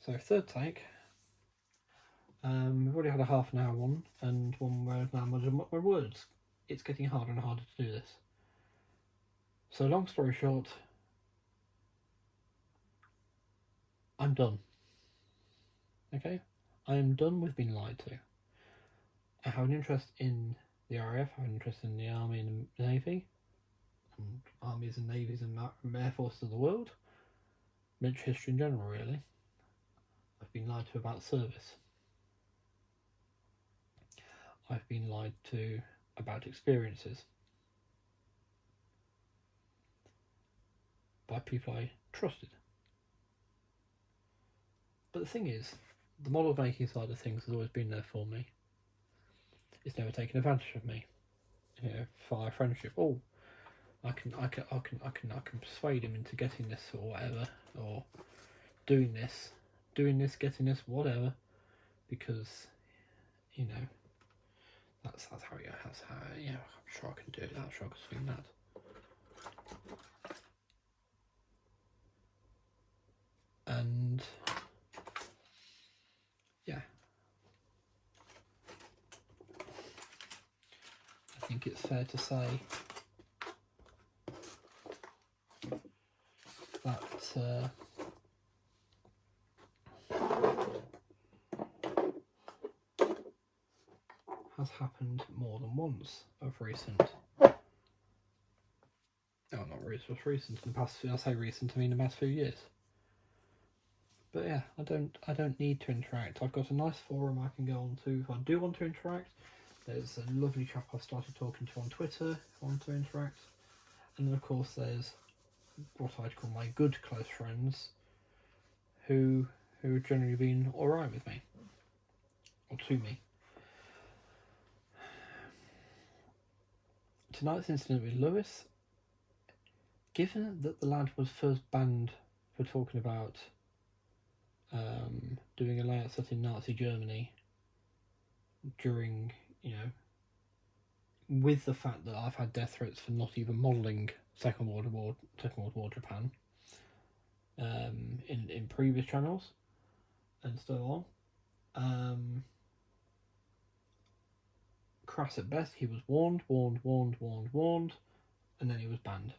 So third take. We've already had a half an hour one, and one where now my words. It's getting harder and harder to do this. So long story short, I'm done. Okay? I am done with being lied to. I have an interest in the RAF, I have an interest in the Army and the Navy, and armies and navies and air forces of the world. Military history in general, really. I've been lied to about service. I've been lied to about experiences by people I trusted. But the thing is, the model making side of things has always been there for me. It's never taken advantage of me. You know, via friendship. Oh, I can persuade him into getting this or whatever, or doing this, getting this, whatever, because you know that's how I'm sure I can do it. I'm sure I can swing that. And yeah, I think it's fair to say that has happened more than once of recent. No, not recent. Recent in the past. I say recent, I mean the past few years. But yeah, I don't need to interact. I've got a nice forum I can go on to if I do want to interact. There's a lovely chap I've started talking to on Twitter if I want to interact. And then of course there's what I'd call my good close friends who have generally been alright with me. Or to me. Tonight's incident with Lewis, given that the lad was first banned for talking about doing a layout set in Nazi Germany during, with the fact that I've had death threats for not even modelling Second World War Japan in previous channels and so on. Crass at best, he was warned, and then he was banned.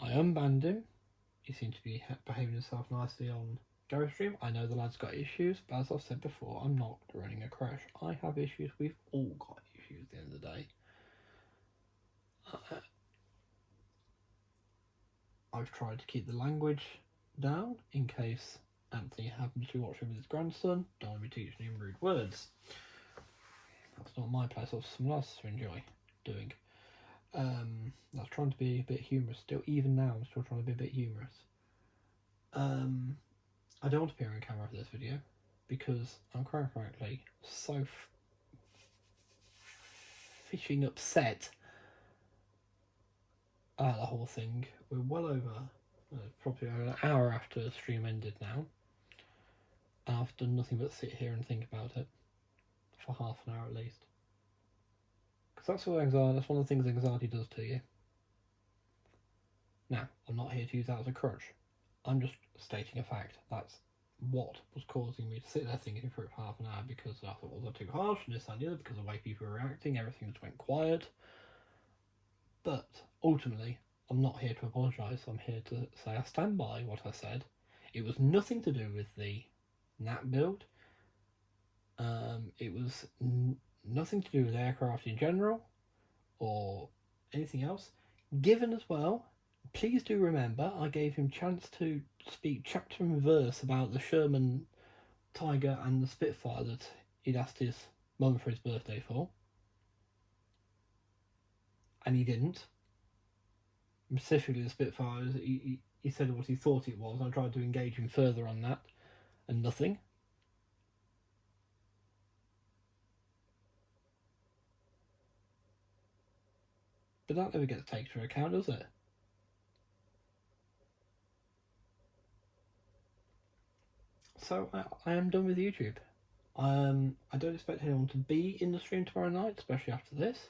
I unbanned him. He seemed to be behaving himself nicely on GoStream. I know the lad's got issues, but as I've said before, I'm not running a crash. I have issues. We've all got issues at the end of the day. I've tried to keep the language down in case Anthony happens to be watching with his grandson. Don't want to be teaching him rude words. That's not my place, that's someone else to enjoy doing. I was trying to be a bit humorous still. Even now, I'm still trying to be a bit humorous. I don't want to appear on camera for this video because I'm quite frankly so fishing upset about the whole thing. We're well over, probably an hour after the stream ended now. And I've done nothing but sit here and think about it for half an hour at least. Because that's what anxiety, that's one of the things anxiety does to you. Now, I'm not here to use that as a crutch. I'm just stating a fact. That's what was causing me to sit there thinking for half an hour because I thought, was I too harsh and this and the other because of the way people were reacting, everything just went quiet. But ultimately, I'm not here to apologise. I'm here to say I stand by what I said. It was nothing to do with the NAT build. It was nothing to do with aircraft in general or anything else. Given as well, please do remember I gave him chance to speak chapter and verse about the Sherman Tiger and the Spitfire that he'd asked his mum for his birthday for. And he didn't. Specifically the Spitfire, he said what he thought it was. I tried to engage him further on that, and nothing. But that never gets taken into account, does it? So I am done with YouTube. I don't expect anyone to be in the stream tomorrow night, especially after this.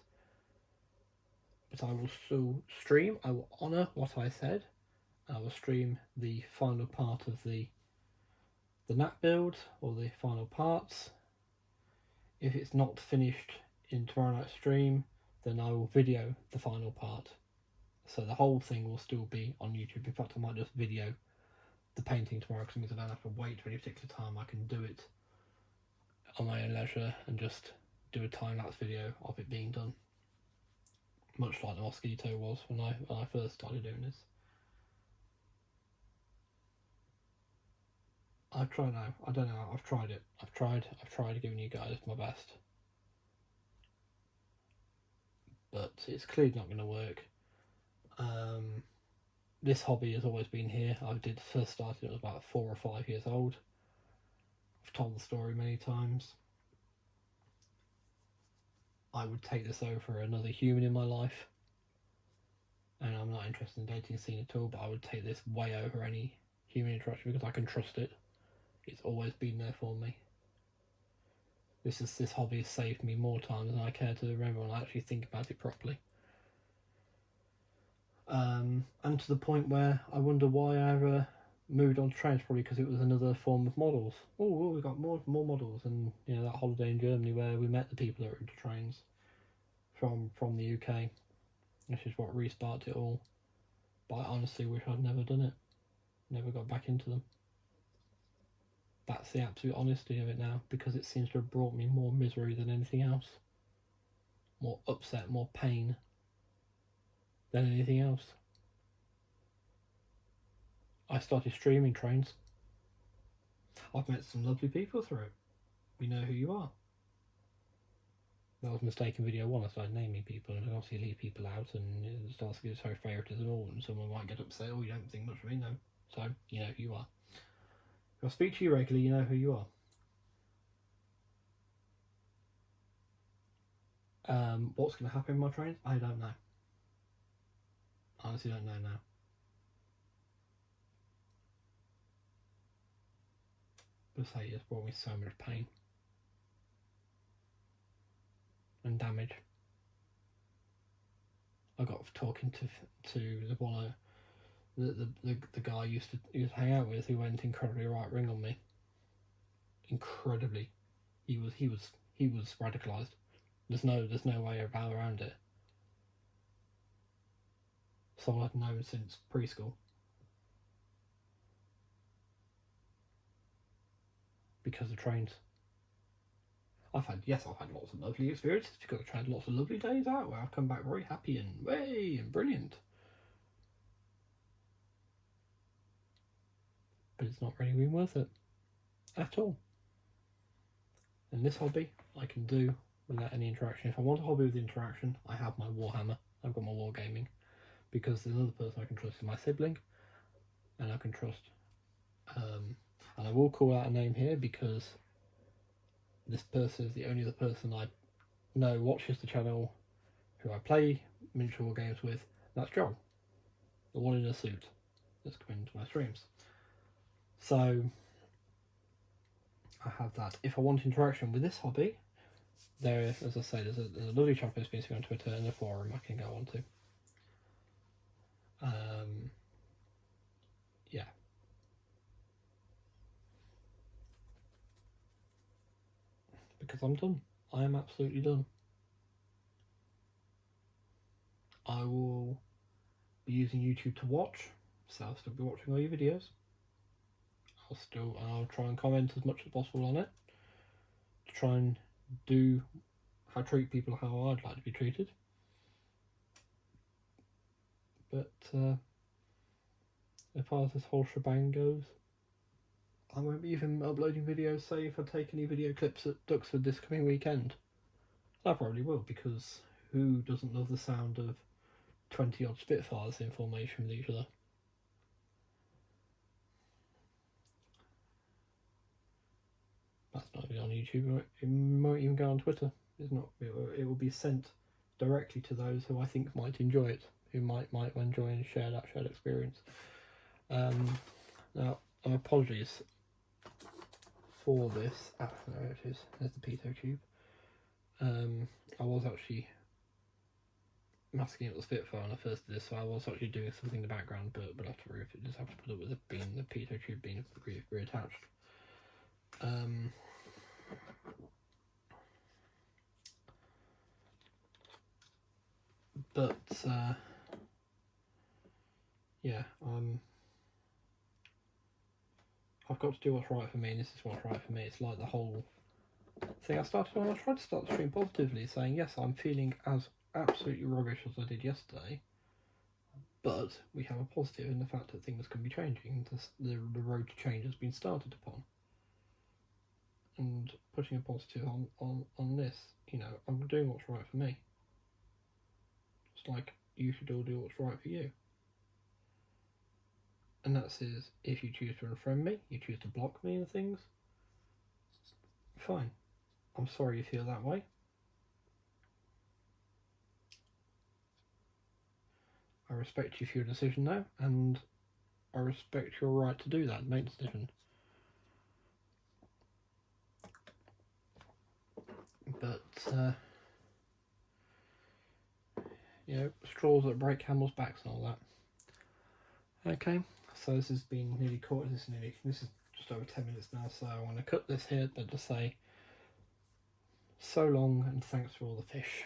But I will still stream. I will honour what I said. I will stream the final part of the the NAT build or the final parts. If it's not finished in tomorrow night's stream, then I will video the final part. So the whole thing will still be on YouTube. In fact, I might just video the painting tomorrow because it means I don't have to wait for any particular time. I can do it on my own leisure and just do a time-lapse video of it being done. Much like the Mosquito was when I first started doing this. I've tried now. I don't know. I've tried it. I've tried giving you guys my best. But it's clearly not going to work. This hobby has always been here. I did first started when I was about 4 or 5 years old. I've told the story many times. I would take this over another human in my life. And I'm not interested in the dating scene at all, but I would take this way over any human interaction because I can trust it. It's always been there for me. This hobby has saved me more times than I care to remember when I actually think about it properly. And to the point where I wonder why I ever moved on to trains, probably because it was another form of models. Oh, we got more models, and you know, that holiday in Germany where we met the people that were into trains from the UK, which is what resparked it all. But I honestly wish I'd never done it, never got back into them. That's the absolute honesty of it now, because it seems to have brought me more misery than anything else, more upset, more pain than anything else. I started streaming trains. I've met some lovely people through it. We know who you are. That was a mistake in video 1. I started naming people and obviously leave people out, and it starts to give so favouritism all, and someone might get upset. Oh, you don't think much of me, no. So you know who you are. If I speak to you regularly, you know who you are. What's going to happen in my trains? I don't know. Honestly, don't know now. But say it's brought me so much pain and damage. I got talking to the one the guy I used to hang out with, who went incredibly right wing on me. Incredibly, he was radicalised. There's no way around it. Someone I've known since preschool. Because of trains. I've had lots of lovely experiences because I've had lots of lovely days out where I've come back very happy and brilliant. But it's not really been worth it at all. And this hobby I can do without any interaction. If I want a hobby with interaction, I have my Warhammer. I've got my wargaming, because there's another person I can trust is my sibling, and I can trust. And I will call out a name here because this person is the only other person I know watches the channel who I play miniature war games with. That's Joel, the one in a suit that's coming into my streams. So I have that. If I want interaction with this hobby, there, as I say, there's a lovely chat space on Twitter and a forum I can go on to. Yeah. Because I'm done. I am absolutely done. I will be using YouTube to watch, so I'll still be watching all your videos. I'll try and comment as much as possible on it, to try and treat people how I'd like to be treated. But as far as this whole shebang goes, I won't be even uploading videos, say if I take any video clips at Duxford this coming weekend. I probably will, because who doesn't love the sound of 20 odd Spitfires in formation with each other? That's not even on YouTube. It might even go on Twitter. It's not. It will be sent directly to those who I think might enjoy it, who might enjoy and share that shared experience. Now, apologies for this. There it is. There's the pitot tube. I was actually masking up the Spitfire when I first did this, so I was actually doing something in the background, but after just have to put up with the pitot tube being reattached. But yeah, I've got to do what's right for me, and this is what's right for me. It's like the whole thing I started on. I tried to start the stream positively, saying yes, I'm feeling as absolutely rubbish as I did yesterday, but we have a positive in the fact that things can be changing. The road to change has been started upon, and putting a positive on this. You know, I'm doing what's right for me. It's like you should all do what's right for you. And that says, if you choose to unfriend me, you choose to block me and things, fine. I'm sorry you feel that way. I respect you for your decision now, and I respect your right to do that, make the decision. But, you know, straws that break camels' backs and all that. Okay, so this has been nearly this is just over 10 minutes now, so I want to cut this here, but just say so long and thanks for all the fish.